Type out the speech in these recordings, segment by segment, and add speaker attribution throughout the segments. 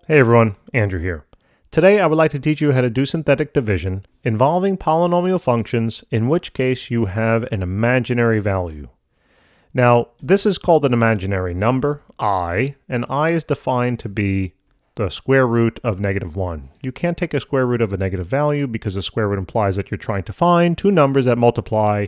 Speaker 1: Hey everyone, Andrew here. Today I would like to teach you how to do synthetic division involving polynomial functions, in which case you have an imaginary value. Now, this is called an imaginary number, I, and I is defined to be the square root of -1. You can't take a square root of a negative value because the square root implies that you're trying to find two numbers that multiply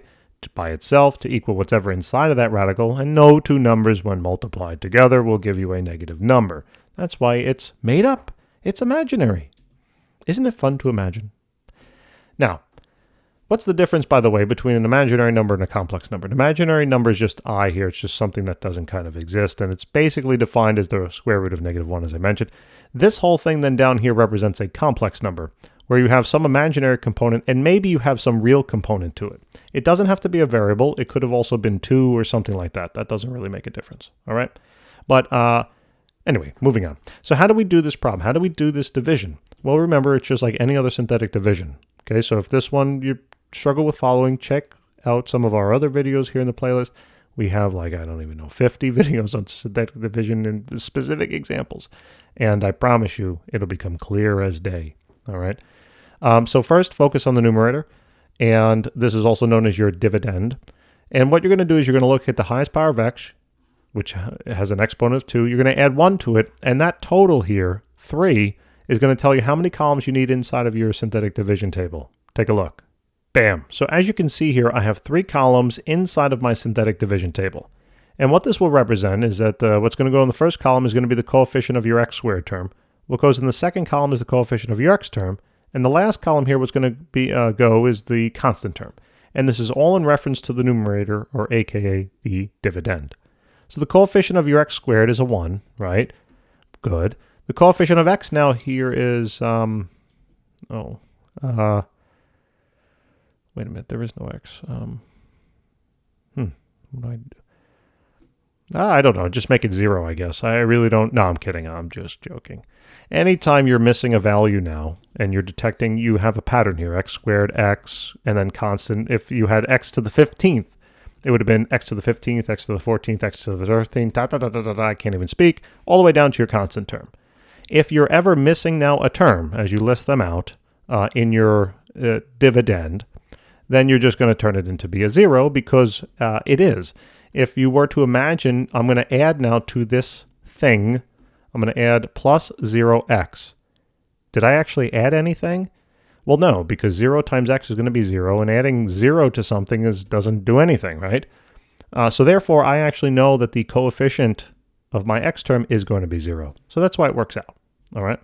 Speaker 1: by itself to equal whatever inside of that radical, and no two numbers when multiplied together will give you a negative number. That's why it's made up. It's imaginary. Isn't it fun to imagine? Now, what's the difference, by the way, between an imaginary number and a complex number? An imaginary number is just I here. It's just something that doesn't kind of exist, and it's basically defined as the square root of -1, as I mentioned. This whole thing then down here represents a complex number, where you have some imaginary component, and maybe you have some real component to it. It doesn't have to be a variable. It could have also been 2 or something like that. That doesn't really make a difference, all right? But anyway, moving on. So how do we do this problem? How do we do this division? Well, remember, it's just like any other synthetic division. Okay, so if this one you struggle with following, check out some of our other videos here in the playlist. We have like, I don't even know, 50 videos on synthetic division and specific examples. And I promise you, it'll become clear as day. All right. So first, focus on the numerator. And this is also known as your dividend. And what you're going to do is you're going to look at the highest power of x, which has an exponent of 2. You're going to add 1 to it. And that total here, 3, is going to tell you how many columns you need inside of your synthetic division table. Take a look. Bam. So as you can see here, I have 3 columns inside of my synthetic division table. And what this will represent is that what's going to go in the first column is going to be the coefficient of your x squared term. What goes in the second column is the coefficient of your x term. And the last column here, what's going to be go is the constant term. And this is all in reference to the numerator, or aka the dividend. So the coefficient of your x squared is a 1, right? Good. The coefficient of x now here is, wait a minute, there is no x. What do I do? I don't know, just make it 0, I guess. I really don't, no, I'm kidding, I'm just joking. Anytime you're missing a value now, and you're detecting, you have a pattern here, x squared, x, and then constant. If you had x to the 15th, it would have been x to the 15th, x to the 14th, x to the 13th, I can't even speak, all the way down to your constant term. If you're ever missing now a term, as you list them out in your dividend, then you're just going to turn it into be a 0 because it is. If you were to imagine, I'm going to add now to this thing, I'm going to add plus 0x. Did I actually add anything? Well, no, because 0 times x is going to be 0, and adding 0 to something doesn't do anything, right? So therefore, I actually know that the coefficient of my x term is going to be 0. So that's why it works out, all right?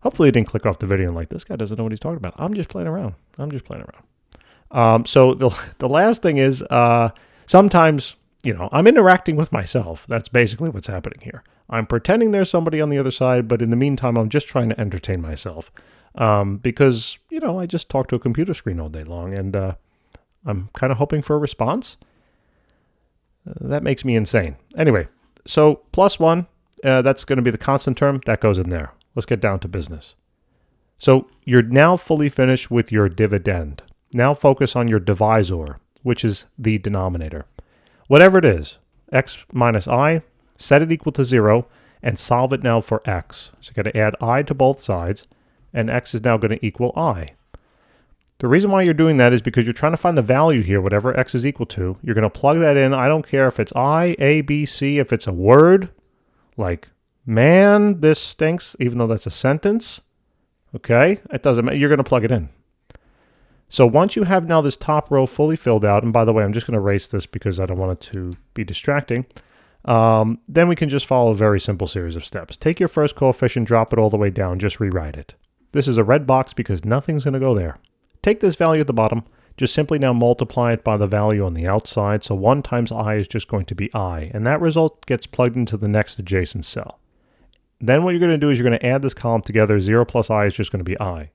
Speaker 1: Hopefully you didn't click off the video and like, this guy doesn't know what he's talking about. I'm just playing around. So the last thing is, sometimes, I'm interacting with myself. That's basically what's happening here. I'm pretending there's somebody on the other side, but in the meantime, I'm just trying to entertain myself. Because, I just talk to a computer screen all day long, and I'm kind of hoping for a response. That makes me insane. Anyway, so plus 1, that's going to be the constant term. That goes in there. Let's get down to business. So you're now fully finished with your dividend. Now focus on your divisor, which is the denominator. Whatever it is, x minus I, set it equal to 0, and solve it now for x. So you got to add I to both sides, and x is now going to equal I. The reason why you're doing that is because you're trying to find the value here, whatever x is equal to. You're going to plug that in. I don't care if it's I, A, B, C, if it's a word, like, man, this stinks, even though that's a sentence. Okay? It doesn't matter. You're going to plug it in. So once you have now this top row fully filled out, and by the way, I'm just going to erase this because I don't want it to be distracting, then we can just follow a very simple series of steps. Take your first coefficient, drop it all the way down, just rewrite it. This is a red box because nothing's going to go there. Take this value at the bottom, just simply now multiply it by the value on the outside, so 1 times I is just going to be I, and that result gets plugged into the next adjacent cell. Then what you're going to do is you're going to add this column together, 0 plus I is just going to be I.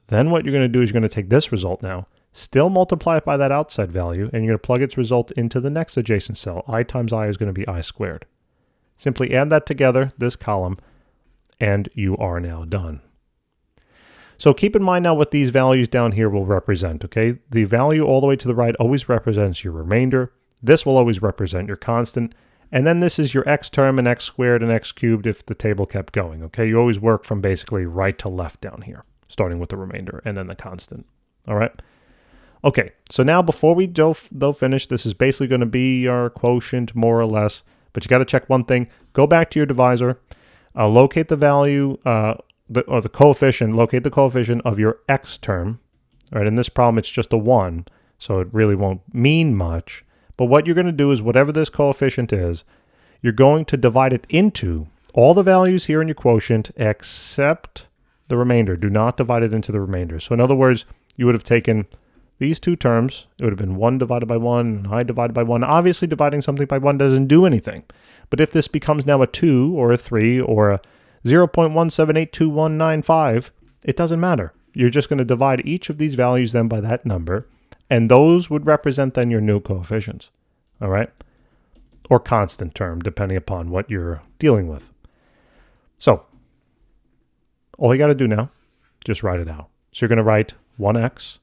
Speaker 1: Then what you're going to do is you're going to take this result now, still multiply it by that outside value, and you're going to plug its result into the next adjacent cell. I times I is going to be I squared. Simply add that together, this column, and you are now done. So keep in mind now what these values down here will represent, okay? The value all the way to the right always represents your remainder. This will always represent your constant. And then this is your x term and x squared and x cubed if the table kept going, okay? You always work from basically right to left down here, starting with the remainder and then the constant, all right? Okay, so now before we go finish, this is basically going to be our quotient more or less, but you got to check one thing. Go back to your divisor, locate the value, the coefficient, locate the coefficient of your x term. All right, in this problem, it's just a 1, so it really won't mean much. But what you're going to do is whatever this coefficient is, you're going to divide it into all the values here in your quotient except the remainder. Do not divide it into the remainder. So in other words, you would have taken these two terms. It would have been 1 divided by 1 and I divided by 1. Obviously, dividing something by 1 doesn't do anything. But if this becomes now a 2 or a 3 or a 0.1782195, it doesn't matter. You're just going to divide each of these values then by that number, and those would represent then your new coefficients, all right? Or constant term, depending upon what you're dealing with. So, all you got to do now, just write it out. So you're going to write 1x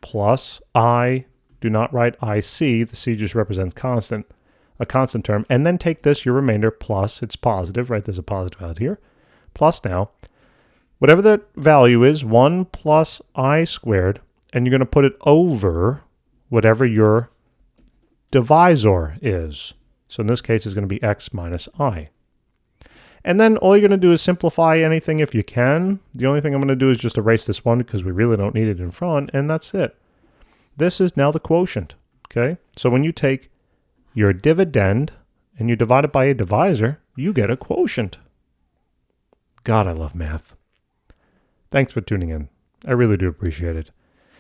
Speaker 1: plus I, do not write IC, the C just represents constant, a constant term, and then take this, your remainder, plus, it's positive, right? There's a positive out here, plus now, whatever the value is, 1 plus I squared, and you're going to put it over whatever your divisor is. So in this case, it's going to be x minus I. And then all you're going to do is simplify anything if you can. The only thing I'm going to do is just erase this one because we really don't need it in front, and that's it. This is now the quotient, okay? So when you take your dividend and you divide it by a divisor, you get a quotient. God, I love math. Thanks for tuning in. I really do appreciate it.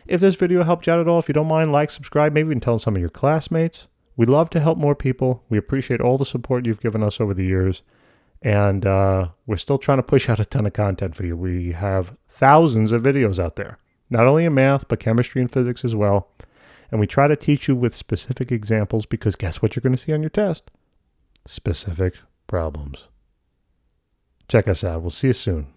Speaker 1: If this video helped you out at all, if you don't mind, like, subscribe, maybe even tell some of your classmates. We'd love to help more people. We appreciate all the support you've given us over the years. And we're still trying to push out a ton of content for you. We have thousands of videos out there, not only in math, but chemistry and physics as well. And we try to teach you with specific examples because guess what you're going to see on your test? Specific problems. Check us out. We'll see you soon.